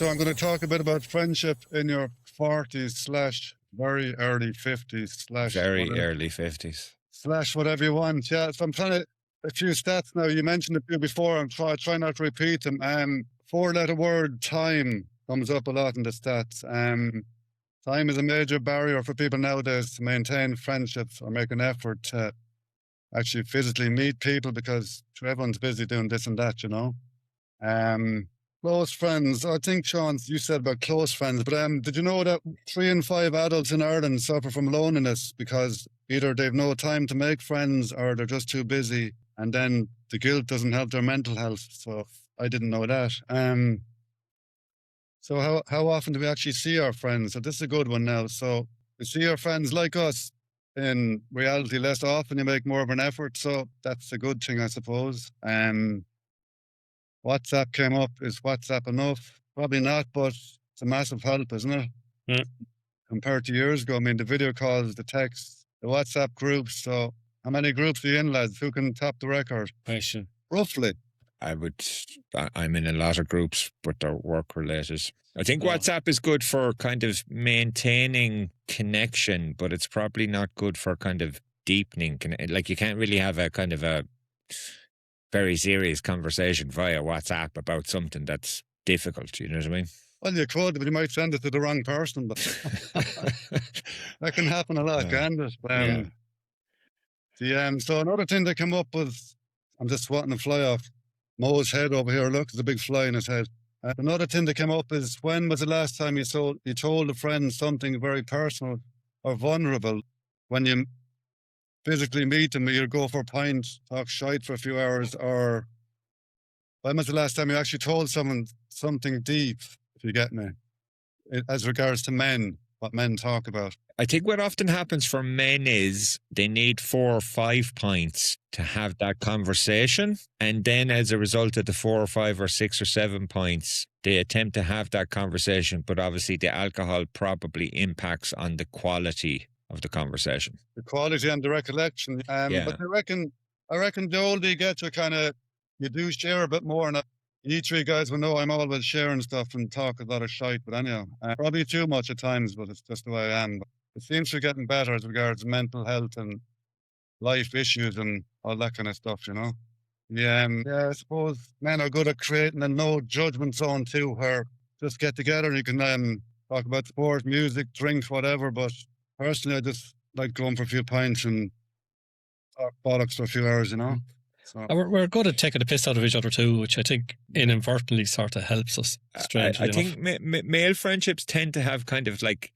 So I'm going to talk a bit about friendship in your 40s slash very early 50s Very early 50s. slash whatever you want. Yeah, so I'm trying to, a few stats now. You mentioned a few before. I'm try not to repeat them. Four-letter word time comes up a lot in the stats. Time is a major barrier for people nowadays to maintain friendships or make an effort to actually physically meet people because everyone's busy doing this and that, you know. Close friends. I think, Sean, you said about close friends, but did you know that 3 in 5 adults in Ireland suffer from loneliness because either they've no time to make friends or they're just too busy, and then the guilt doesn't help their mental health. So I didn't know that. So how often do we actually see our friends? So this is a good one now. So we see our friends like us. In reality, less often. You make more of an effort, so that's a good thing, I suppose. WhatsApp came up. Is WhatsApp enough? Probably not, but it's a massive help, isn't it? Mm. Compared to years ago, I mean, the video calls, the texts, the WhatsApp groups. So how many groups are you in, lads? Who can top the record? Question. Roughly. I'm in a lot of groups, but they're work related. I think WhatsApp is good for kind of maintaining connection, but it's probably not good for kind of deepening. Like you can't really have a kind of a very serious conversation via WhatsApp about something that's difficult. You know what I mean? Well, you could, but you might send it to the wrong person. But that can happen a lot, can't it? So another thing that came up was, I'm just swatting a fly off Mo's head over here. Look, there's a big fly in his head. Another thing that came up is, when was the last time you told a friend something very personal or vulnerable? When you physically meet them, you go for a pint, talk shite for a few hours, or when was the last time you actually told someone something deep, if you get me, as regards to men, what men talk about? I think what often happens for men is they need 4 or 5 pints to have that conversation. And then as a result of the 4 or 5 or 6 or 7 pints, they attempt to have that conversation. But obviously the alcohol probably impacts on the quality of the conversation. The quality and the recollection. But I reckon the older you get, you do share a bit more. And you 3 guys will know I'm always sharing stuff and talk a lot of shite. But anyhow, probably too much at times, but it's just the way I am. But it seems to be getting better as regards mental health and life issues and all that kind of stuff, you know. I suppose men are good at creating a no judgment zone too, where just get together and you can talk about sport, music, drinks, whatever. But personally, I just like going for a few pints and talk bollocks for a few hours, you know. So We're good at taking the piss out of each other too, which I think inadvertently sort of helps us. Strangely I think male friendships tend to have kind of like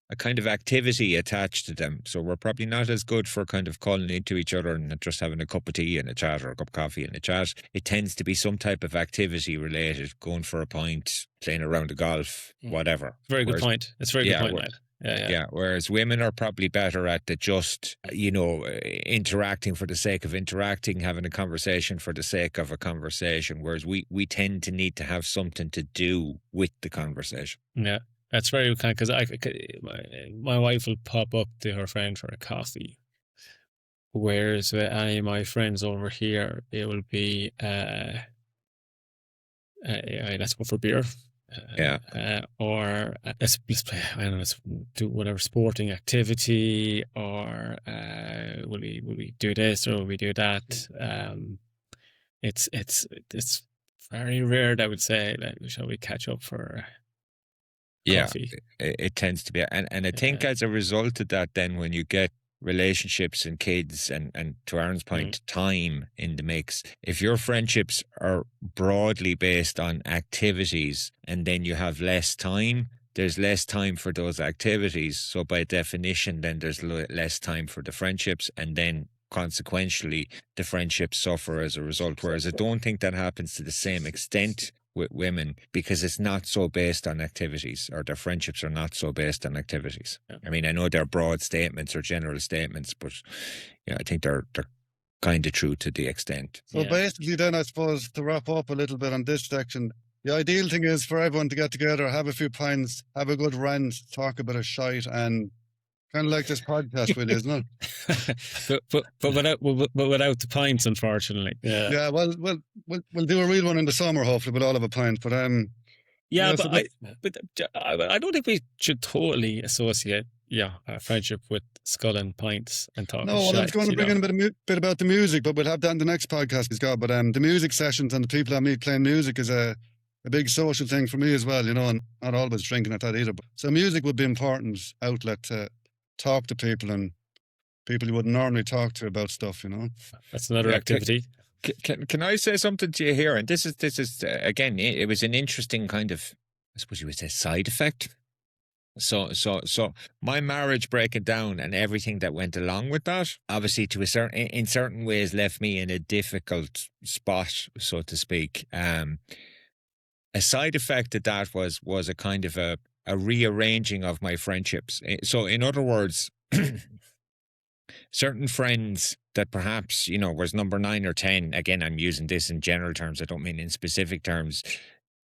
a kind of activity attached to them. So we're probably not as good for kind of calling into each other and just having a cup of tea and a chat, or a cup of coffee and a chat. It tends to be some type of activity related, going for a pint, playing a round of golf, whatever. Very good point. It's a very good point, mate. Yeah. Whereas women are probably better at the just, interacting for the sake of interacting, having a conversation for the sake of a conversation. Whereas we tend to need to have something to do with the conversation. Yeah. That's very kind, because my wife will pop up to her friend for a coffee, whereas with any of my friends over here, it will be let's go for beer, or let's play, I don't know, let's do whatever sporting activity, or will we do this or will we do that? It's very rare that I would say, like, shall we catch up for coffee? It tends to be, and I think as a result of that, then when you get relationships and kids and to Aaron's point, time in the mix, if your friendships are broadly based on activities and then you have less time, there's less time for those activities. So by definition, then there's less time for the friendships, and then consequentially the friendships suffer as a result. Whereas I don't think that happens to the same extent with women, because it's not so based on activities, or their friendships are not so based on activities. I mean, I know they're broad statements or general statements, but I think they're kind of true to the extent. So basically then, I suppose, to wrap up a little bit on this section, the ideal thing is for everyone to get together, have a few pints, have a good rant, talk a bit of shite, and kind of like this podcast really, isn't it? but without the pints, unfortunately. Yeah. Well, we'll do a real one in the summer, hopefully. We'll all have a pint. But Yeah, Yeah, so I don't think we should totally associate friendship with skull and pints and talking no, well, I was shit. going to You bring in know, a bit about the music, but we'll have that in the next podcast, Scott. But the music sessions and the people I meet playing music is a big social thing for me as well, you know, and not always drinking at that either. So music would be an important outlet to talk to people and people you wouldn't normally talk to about stuff, you know. that's another Yeah, activity. Can I say something to you here? And this is again, it was an interesting kind of, I suppose you would say, side effect. So my marriage breaking down and everything that went along with that, obviously in certain ways left me in a difficult spot, so to speak. A side effect of that was a kind of a rearranging of my friendships. So in other words, certain friends that perhaps, you know, was number 9 or 10, again, I'm using this in general terms, I don't mean in specific terms,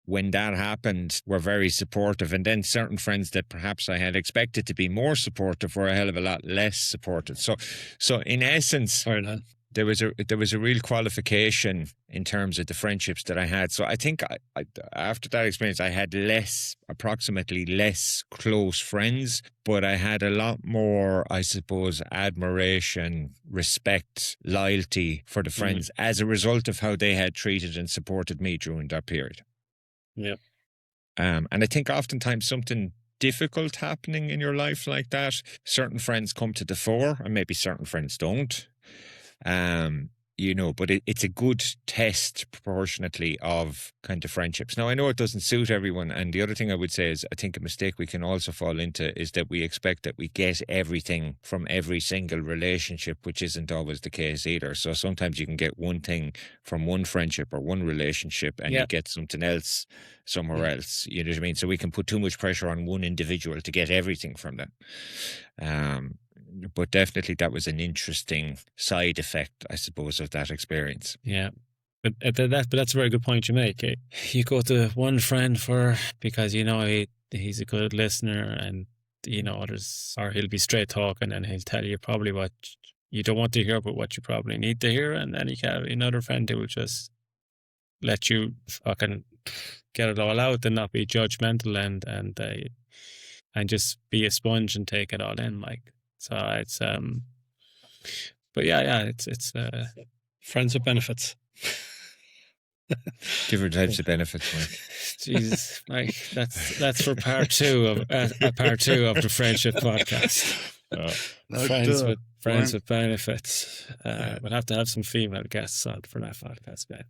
when that happened, were very supportive. And then certain friends that perhaps I had expected to be more supportive were a hell of a lot less supportive. So in essence, there was a real qualification in terms of the friendships that I had. So I think I after that experience, I had approximately less close friends, but I had a lot more, I suppose, admiration, respect, loyalty for the friends as a result of how they had treated and supported me during that period. Yeah. And I think oftentimes something difficult happening in your life like that, certain friends come to the fore and maybe certain friends don't. You know, but it's a good test proportionately of kind of friendships. Now, I know it doesn't suit everyone. And the other thing I would say is I think a mistake we can also fall into is that we expect that we get everything from every single relationship, which isn't always the case either. So sometimes you can get one thing from one friendship or one relationship and you get something else somewhere else. You know what I mean? So we can put too much pressure on one individual to get everything from them. But definitely that was an interesting side effect, I suppose, of that experience. Yeah. But that's a very good point you make. You go to one friend because you know he's a good listener, and you know or he'll be straight talking and he'll tell you probably what you don't want to hear, but what you probably need to hear. And then you have another friend who will just let you fucking get it all out and not be judgmental and just be a sponge and take it all in, like. So it's but it's friends with benefits. Different types of benefits, Mike. Jesus, Mike, that's for part 2 of the friendship podcast. Friends with benefits. We'll have to have some female guests on for that podcast, man.